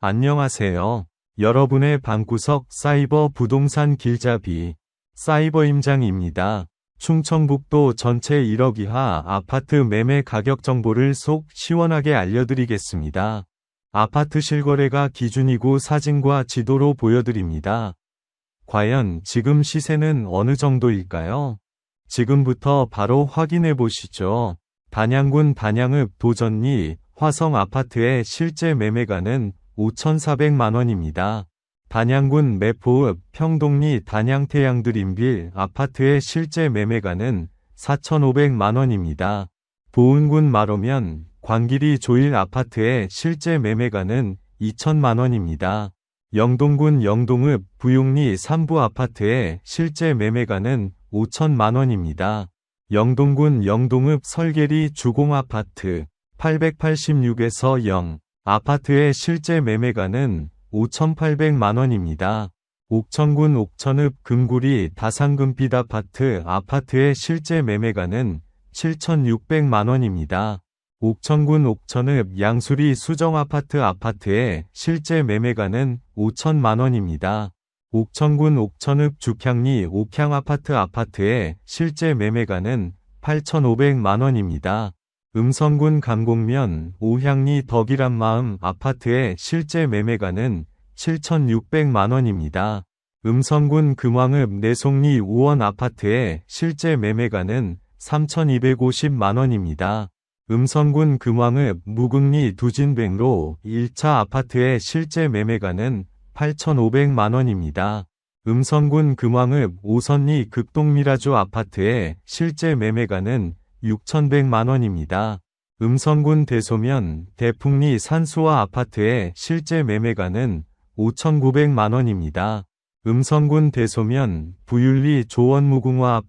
안녕하세요. 여러분의 방구석 사이버 부동산 길잡이 사이버임장입니다. 충청북도 전체 1억 이하 아파트 매매 가격 정보를 속 시원하게 알려드리겠습니다. 아파트 실거래가 기준이고 사진과 지도로 보여드립니다. 과연 지금 시세는 어느 정도일까요? 지금부터 바로 확인해 보시죠. 단양군 단양읍 도전리 화성 아파트의 실제 매매가는 5,400만원입니다. 단양군 매포읍 평동리 단양태양드림빌 아파트의 실제 매매가는 4,500만원입니다. 보은군 마로면 광길이 조일 아파트의 실제 매매가는 2,000만원입니다. 영동군 영동읍 부용리 3부 아파트의 실제 매매가는 5천만원입니다. 영동군 영동읍 설계리 주공아파트 886에서 0 아파트의 실제 매매가는 5,800만원입니다. 옥천군 옥천읍 금구리 다산금빛 아파트 아파트의 실제 매매가는 7,600만원입니다. 옥천군 옥천읍 양수리 수정아파트 아파트의 실제 매매가는 5천만원입니다. 옥천군 옥천읍 죽향리 옥향아파트 아파트의 실제 매매가는 8,500만원입니다. 음성군 감곡면 오향리 덕이란마음 아파트의 실제 매매가는 7,600만원입니다. 음성군 금왕읍 내송리 우원 아파트의 실제 매매가는 3,250만원입니다. 음성군 금왕읍 무궁리 두진백로 1차 아파트의 실제 매매가는 8,500만원입니다. 음성군 금왕읍 오선리 극동미라주 아파트의 실제 매매가는 6,100만원입니다. 음성군 대소면 대풍리 산수화 아파트의 실제 매매가는 5,900만원입니다. 음성군 대소면 부율리 조원무궁화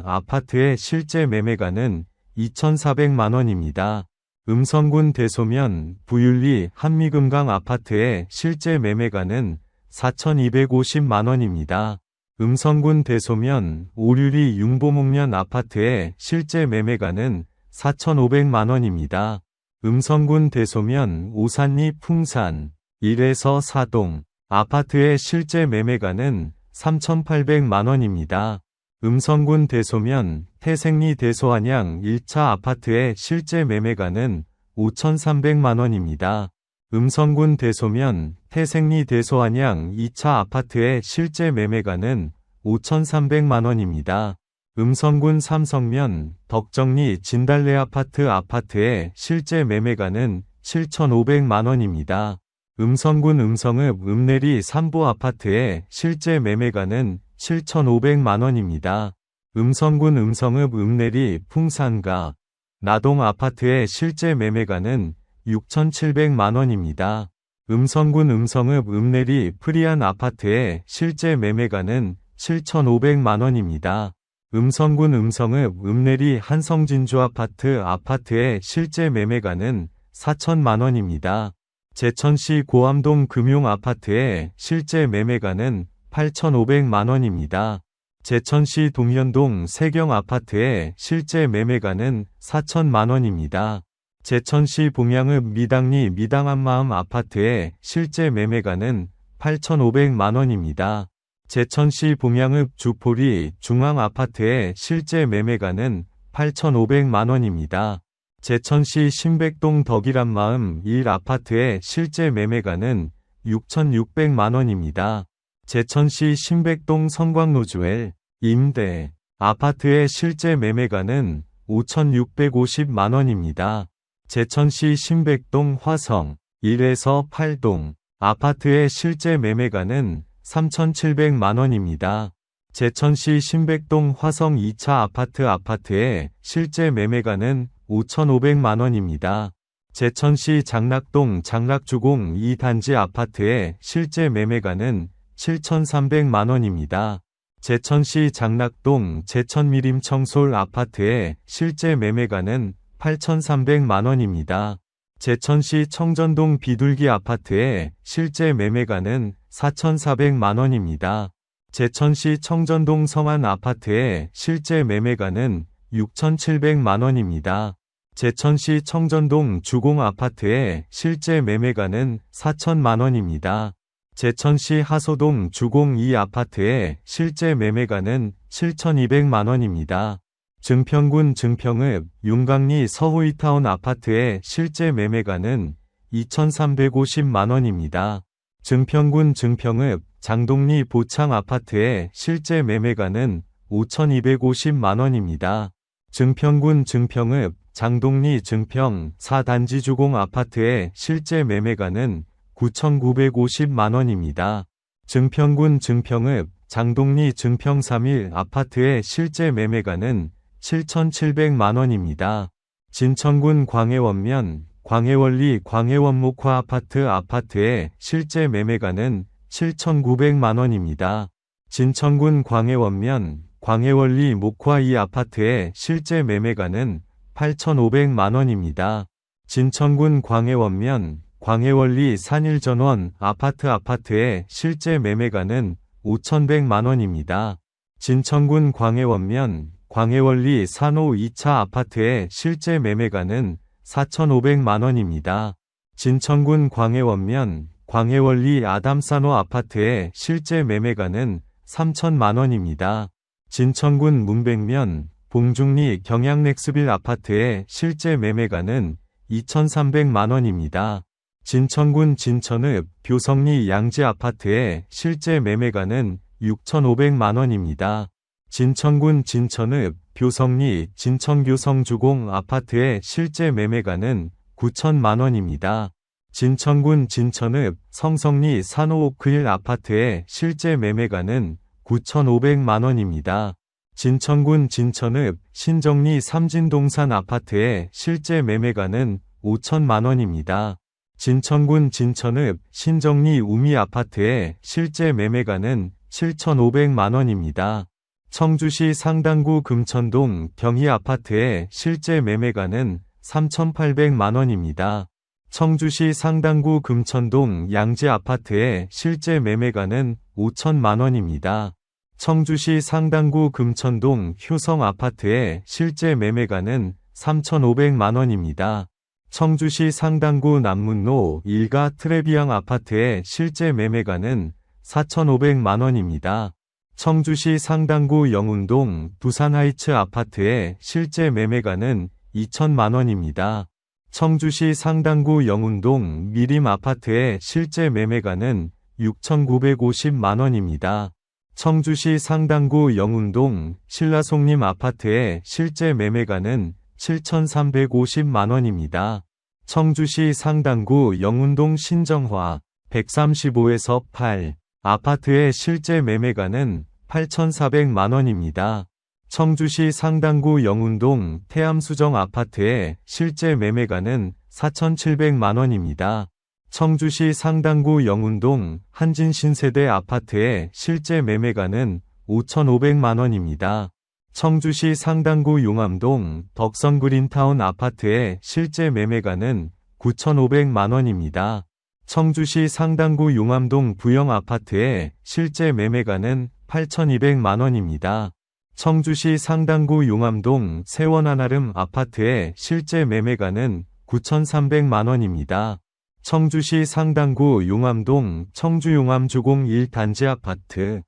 아파트의 실제 매매가는 2,400만원입니다. 음성군 대소면 부율리 한미금강 아파트의 실제 매매가는 4,250만원입니다. 음성군 대소면 오류리 융보목면 아파트의 실제 매매가는 4,500만원입니다. 음성군 대소면 오산리 풍산 1에서 4동 아파트의 실제 매매가는 3,800만원입니다. 음성군 대소면 태생리 대소안양 1차 아파트의 실제 매매가는 5,300만원입니다. 음성군 대소면 태생리 대소안양 2차 아파트의 실제 매매가는 5,300만원입니다. 음성군 삼성면 덕정리 진달래 아파트의 실제 매매가는 7,500만원입니다. 음성군 음성읍 읍내리 3부 아파트의 실제 매매가는 7,500만원입니다. 음성군 음성읍 읍내리 풍산가 나동 아파트의 실제 매매가는 6,700만원입니다. 음성군 음성읍 읍내리 프리안 아파트의 실제 매매가는 7,500만원입니다. 음성군 음성읍 읍내리 한성진주 아파트의 실제 매매가는 4천만원입니다. 제천시 고암동 금용 아파트의 실제 매매가는 8,500만원입니다. 제천시 동현동 세경 아파트의 실제 매매가는 4천만원입니다. 제천시 봉양읍 미당리 미당한마음 아파트의 실제 매매가는 8,500만원입니다. 제천시 봉양읍 주포리 중앙 아파트의 실제 매매가는 8,500만원입니다. 제천시 신백동 덕이란마음 1 아파트의 실제 매매가는 6,600만원입니다. 제천시 신백동 성광로주엘 임대 아파트의 실제 매매가는 5,650만원입니다. 제천시 신백동 화성 1에서 8동 아파트의 실제 매매가는 3,700만원입니다. 제천시 신백동 화성 2차 아파트의 실제 매매가는 5,500만원입니다. 제천시 장락동 장락주공 2단지 아파트의 실제 매매가는 7,300만원입니다. 제천시 장락동 제천미림 청솔 아파트의 실제 매매가는 8,300만원입니다. 제천시 청전동 비둘기 아파트의 실제 매매가는 4,400만원입니다. 제천시 청전동 성안 아파트의 실제 매매가는 6,700만원입니다. 제천시 청전동 주공 아파트의 실제 매매가는 4천만 원입니다. 제천시 하소동 주공 2아파트의 실제 매매가는 7,200만 원입니다. 증평군 증평읍 윤강리 서호이타운 아파트의 실제 매매가는 2,350만 원입니다. 증평군 증평읍 장동리 보창 아파트의 실제 매매가는 5,250만 원입니다. 증평군 증평읍 장동리 증평 4단지 주공 아파트의 실제 매매가는 9,950만 원입니다. 증평군 증평읍 장동리 증평 3일 아파트의 실제 매매가는 7,700만 원입니다. 진천군 광해원면 광해원리 광해원목화 아파트의 실제 매매가는 7,900만 원입니다. 진천군 광해원면 광해원리 목화 2 아파트의 실제 매매가는 8,500만 원입니다. 진천군 광해원면 광해원리 산일전원 아파트의 실제 매매가는 5,100만 원입니다. 진천군 광해원면 광해원리 산호 2차 아파트의 실제 매매가는 4,500만 원입니다. 진천군 광해원면 광해원리 아담산호 아파트의 실제 매매가는 3,000만 원입니다. 진천군 문백면 봉중리 경양렉스빌 아파트의 실제 매매가는 2,300만 원입니다. 진천군 진천읍 교성리 양지 아파트의 실제 매매가는 6,500만 원입니다. 진천군 진천읍 교성리 진천교성주공 아파트의 실제 매매가는 9,000만 원입니다. 진천군 진천읍 성성리 산호오크힐 아파트의 실제 매매가는 9,500만 원입니다. 진천군 진천읍 신정리 삼진동산 아파트의 실제 매매가는 5,000만 원입니다. 진천군 진천읍 신정리 우미 아파트의 실제 매매가는 7,500만 원입니다. 청주시 상당구 금천동 경희 아파트의 실제 매매가는 3,800만 원입니다. 청주시 상당구 금천동 양지 아파트의 실제 매매가는 5,000만 원입니다. 청주시 상당구 금천동 효성 아파트의 실제 매매가는 3,500만 원입니다. 청주시 상당구 남문로 일가 트레비앙 아파트의 실제 매매가는 4,500만 원입니다. 청주시 상당구 영운동 두산하이츠 아파트의 실제 매매가는 2,000만 원입니다. 청주시 상당구 영운동 미림 아파트의 실제 매매가는 6,950만 원입니다. 청주시 상당구 영운동 신라송림 아파트의 실제 매매가는 7,350만 원입니다. 청주시 상당구 영운동 신정화 135에서 8 아파트의 실제 매매가는 8,400만 원입니다. 청주시 상당구 영운동 태암수정 아파트의 실제 매매가는 4,700만 원입니다. 청주시 상당구 영운동 한진신세대 아파트의 실제 매매가는 5,500만 원입니다. 청주시 상당구 용암동 덕선그린타운 아파트의 실제 매매가는 9,500만 원입니다. 청주시 상당구 용암동 부영 아파트의 실제 매매가는 8,200만 원입니다. 청주시 상당구 용암동 세원하나름 아파트의 실제 매매가는 9,300만 원입니다. 청주시 상당구 용암동 청주용암주공 1단지 아파트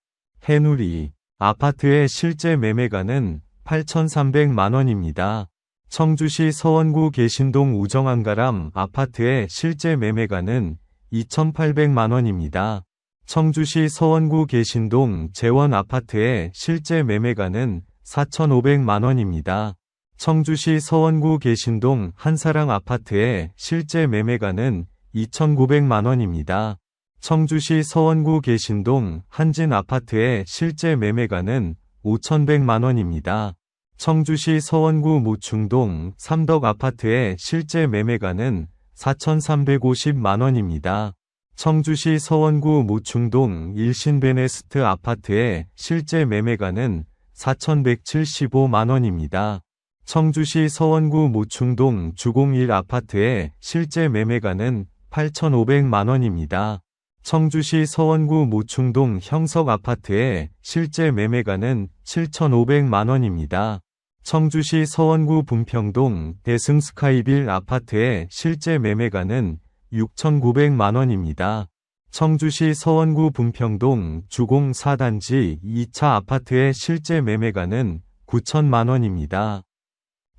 해누리 아파트의 실제 매매가는 8,300만 원입니다. 청주시 서원구 계신동 우정한가람 아파트의 실제 매매가는 2,800만 원입니다. 청주시 서원구 계신동 재원 아파트의 실제 매매가는 4,500만 원입니다. 청주시 서원구 계신동 한사랑 아파트의 실제 매매가는 2,900만 원입니다. 청주시 서원구 계신동 한진 아파트의 실제 매매가는 5,100만 원입니다. 청주시 서원구 모충동 삼덕 아파트의 실제 매매가는 4,350만 원입니다. 청주시 서원구 모충동 일신베네스트 아파트의 실제 매매가는 4,175만 원입니다. 청주시 서원구 모충동 주공 1 아파트의 실제 매매가는 8,500만 원입니다. 청주시 서원구 모충동 형석 아파트의 실제 매매가는 7,500만 원입니다. 청주시 서원구 분평동 대승스카이빌 아파트의 실제 매매가는 6,900만원입니다. 청주시 서원구 분평동 주공 4단지 2차 아파트의 실제 매매가는 9천만원입니다.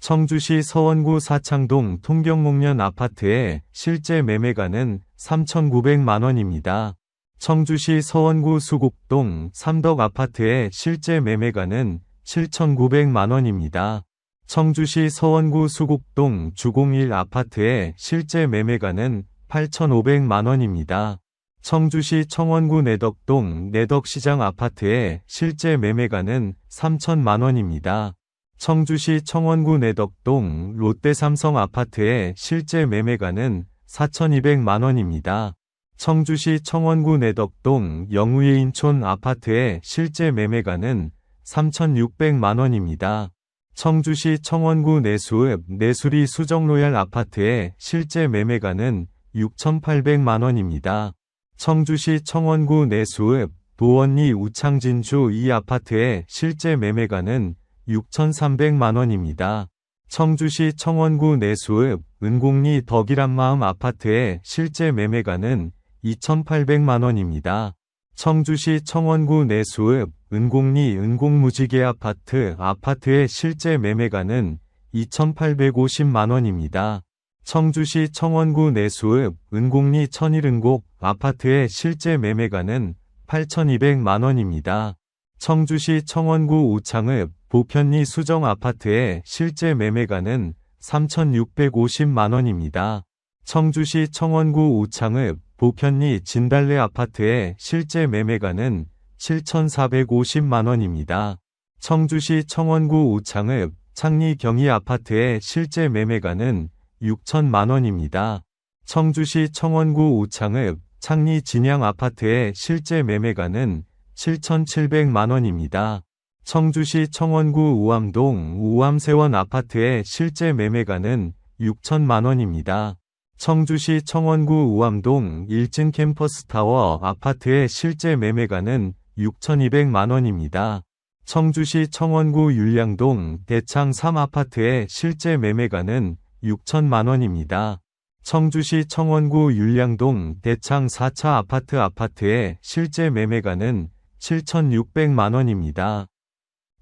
청주시 서원구 사창동 통경목련 아파트의 실제 매매가는 3,900만원입니다. 청주시 서원구 수곡동 삼덕 아파트의 실제 매매가는 7,900만원입니다. 청주시 서원구 수곡동 주공 1 아파트의 실제 매매가는 8,500만원입니다. 청주시 청원구 내덕동 내덕시장 아파트의 실제 매매가는 3천만원입니다. 청주시 청원구 내덕동 롯데삼성 아파트의 실제 매매가는 4,200만원입니다. 청주시 청원구 내덕동 영우예인촌 아파트의 실제 매매가는 3,600만원입니다. 청주시 청원구 내수읍 내수리 수정로얄 아파트의 실제 매매가는 6,800만원입니다. 청주시 청원구 내수읍 도원리 우창진주 2 아파트의 실제 매매가는 6,300만원입니다. 청주시 청원구 내수읍 은곡리 덕일한마음 아파트의 실제 매매가는 2,800만원입니다. 청주시 청원구 내수읍 은곡리 은곡무지개 아파트의 실제 매매가는 2,850만원입니다. 청주시 청원구 내수읍 은곡리 천일은곡 아파트의 실제 매매가는 8,200만원입니다. 청주시 청원구 우창읍 보편리 수정 아파트의 실제 매매가는 3,650만원입니다. 청주시 청원구 우창읍 보편리 진달래 아파트의 실제 매매가는 7,450만원입니다. 청주시 청원구 우창읍 창리 경희 아파트의 실제 매매가는 6천만원입니다. 청주시 청원구 우창읍 창리 진양 아파트의 실제 매매가는 7,700만원입니다. 청주시 청원구 우암동 우암세원 아파트의 실제 매매가는 6천만원입니다. 청주시 청원구 우암동 일진 캠퍼스타워 아파트의 실제 매매가는 6,200만원입니다. 청주시 청원구 율량동 대창 3 아파트의 실제 매매가는 6천만원입니다. 청주시 청원구 율량동 대창 4차 아파트의 실제 매매가는 7,600만원입니다.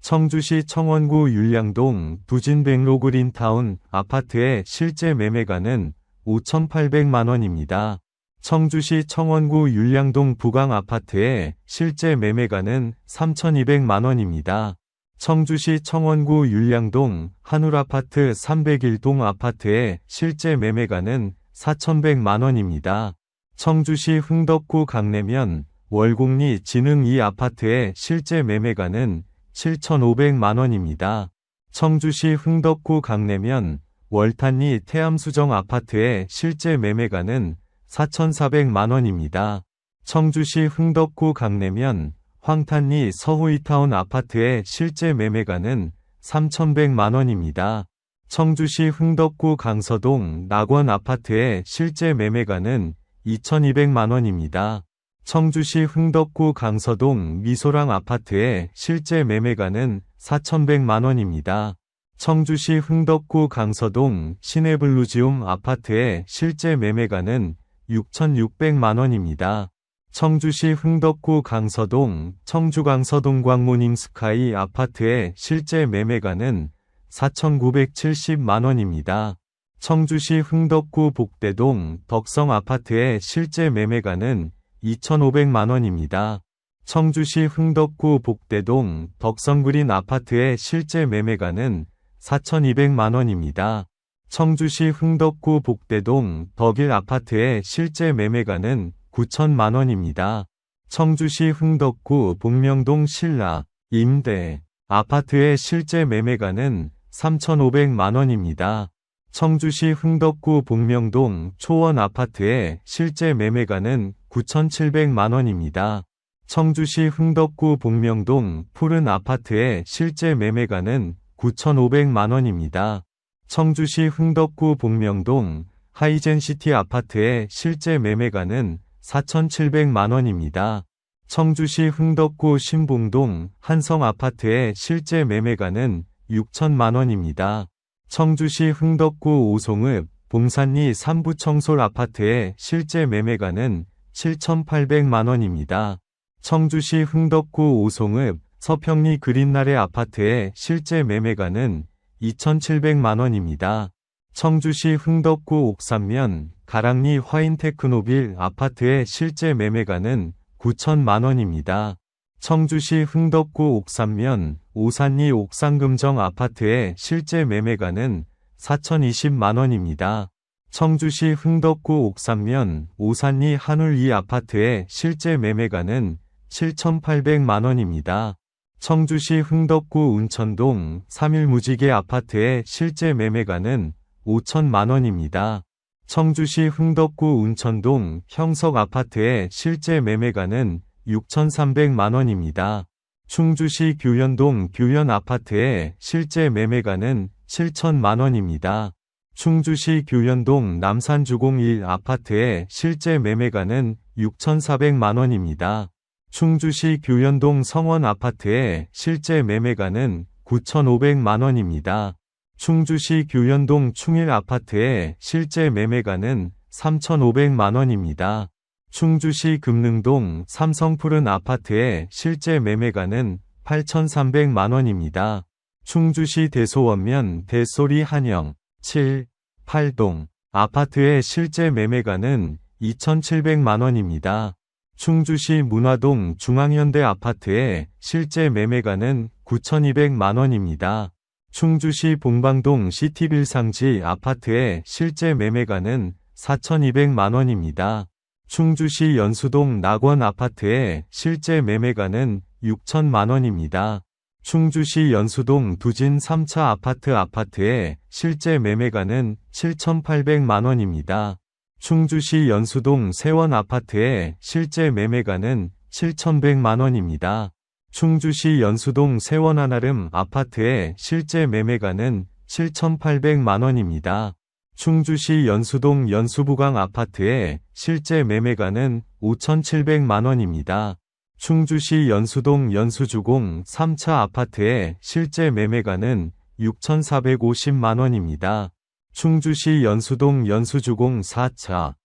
청주시 청원구 율량동 두진백로그린타운 아파트의 실제 매매가는 5,800만원입니다. 청주시 청원구 율량동 부강 아파트의 실제 매매가는 3,200만원입니다. 청주시 청원구 율량동 한울아파트 301동 아파트의 실제 매매가는 4,100만원입니다. 청주시 흥덕구 강내면 월곡리 진흥 2 아파트의 실제 매매가는 7,500만원입니다. 청주시 흥덕구 강내면 월탄리 태암수정 아파트의 실제 매매가는 4,400만원입니다. 청주시 흥덕구 강내면 황탄리 서호이타운 아파트의 실제 매매가는 3,100만원입니다. 청주시 흥덕구 강서동 낙원 아파트의 실제 매매가는 2,200만원입니다. 청주시 흥덕구 강서동 미소랑 아파트의 실제 매매가는 4,100만원입니다. 청주시 흥덕구 강서동 시내블루지움 아파트의 실제 매매가는 6,600만원입니다. 청주시 흥덕구 강서동 청주강서동 광모닝스카이 아파트의 실제 매매가는 4,970만원입니다. 청주시 흥덕구 복대동 덕성 아파트의 실제 매매가는 2,500만원입니다. 청주시 흥덕구 복대동 덕성그린 아파트의 실제 매매가는 4,200만원입니다. 청주시 흥덕구 복대동 덕일 아파트의 실제 매매가는 9천만원입니다. 청주시 흥덕구 복명동 신라 임대 아파트의 실제 매매가는 3,500만원입니다. 청주시 흥덕구 복명동 초원 아파트의 실제 매매가는 9,700만원입니다. 청주시 흥덕구 복명동 푸른 아파트의 실제 매매가는 9,500만원입니다. 청주시 흥덕구 복명동 하이젠시티 아파트의 실제 매매가는 4,700만원입니다. 청주시 흥덕구 신봉동 한성 아파트의 실제 매매가는 6천만원입니다. 청주시 흥덕구 오송읍 봉산리 3부 청솔 아파트의 실제 매매가는 7,800만원입니다. 청주시 흥덕구 오송읍 서평리 그린나래 아파트의 실제 매매가는 2,700만원입니다. 청주시 흥덕구 옥산면 가랑리 화인테크노빌 아파트의 실제 매매가는 9천만원입니다. 청주시 흥덕구 옥산면 오산리 옥상금정 아파트의 실제 매매가는 4,020만원입니다. 청주시 흥덕구 옥산면 오산리 한울 2 아파트의 실제 매매가는 7,800만원입니다. 청주시 흥덕구 운천동 3일무지개 아파트의 실제 매매가는 5천만원입니다. 청주시 흥덕구 운천동 형석 아파트의 실제 매매가는 6,300만원입니다. 충주시 교연동 교연 아파트의 실제 매매가는 7천만원입니다. 충주시 교연동 남산주공 1 아파트의 실제 매매가는 6,400만원입니다. 충주시 교연동 성원 아파트의 실제 매매가는 9,500만원입니다. 충주시 교연동 충일 아파트의 실제 매매가는 3,500만원입니다. 충주시 금능동 삼성푸른 아파트의 실제 매매가는 8,300만원입니다. 충주시 대소원면 대소리 한영 7, 8동 아파트의 실제 매매가는 2,700만원입니다. 충주시 문화동 중앙현대 아파트의 실제 매매가는 9,200만원입니다. 충주시 봉방동 시티빌상지 아파트의 실제 매매가는 4,200만원입니다. 충주시 연수동 낙원 아파트의 실제 매매가는 6천만원입니다. 충주시 연수동 두진 3차 아파트의 실제 매매가는 7,800만원입니다. 충주시 연수동 세원 아파트의 실제 매매가는 7,100만원입니다. 충주시 연수동 세원 하나름 아파트의 실제 매매가는 7,800만원입니다. 충주시 연수동 연수부강 아파트의 실제 매매가는 5,700만원입니다. 충주시 연수동 연수주공 3차 아파트의 실제 매매가는 6,450만원입니다. 충주시 연수동 연수주공 4차,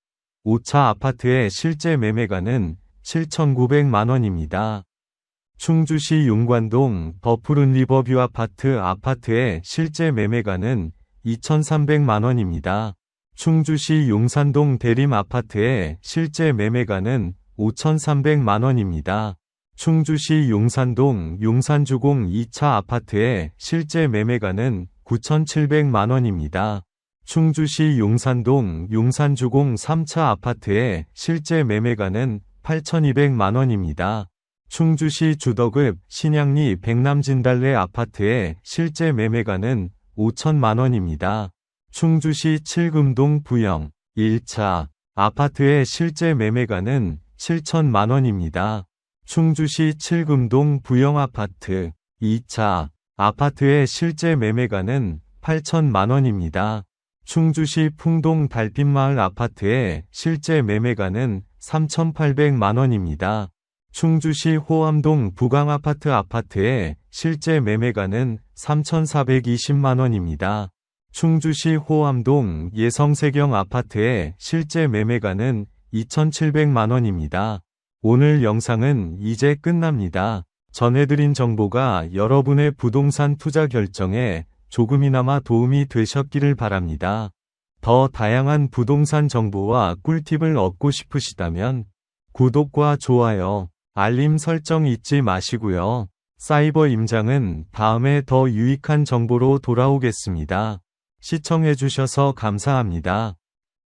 5차 아파트의 실제 매매가는 7,900만원입니다. 충주시 용관동 버푸른 리버뷰 아파트의 실제 매매가는 2,300만원입니다. 충주시 용산동 대림 아파트의 실제 매매가는 5,300만원입니다. 충주시 용산동 용산주공 2차 아파트의 실제 매매가는 9,700만원입니다. 충주시 용산동 용산주공 3차 아파트의 실제 매매가는 8,200만원입니다. 충주시 주덕읍 신양리 백남진달래 아파트의 실제 매매가는 5천만원입니다. 충주시 칠금동 부영 1차 아파트의 실제 매매가는 7천만원입니다. 충주시 칠금동 부영 아파트 2차 아파트의 실제 매매가는 8천만원입니다. 충주시 풍동 달빛마을 아파트의 실제 매매가는 3,800만원입니다. 충주시 호암동 부강아파트의 실제 매매가는 3,420만원입니다. 충주시 호암동 예성세경 아파트의 실제 매매가는 2,700만원입니다. 오늘 영상은 이제 끝납니다. 전해드린 정보가 여러분의 부동산 투자 결정에 조금이나마 도움이 되셨기를 바랍니다. 더 다양한 부동산 정보와 꿀팁을 얻고 싶으시다면 구독과 좋아요, 알림 설정 잊지 마시고요. 사이버 임장은 다음에 더 유익한 정보로 돌아오겠습니다. 시청해주셔서 감사합니다.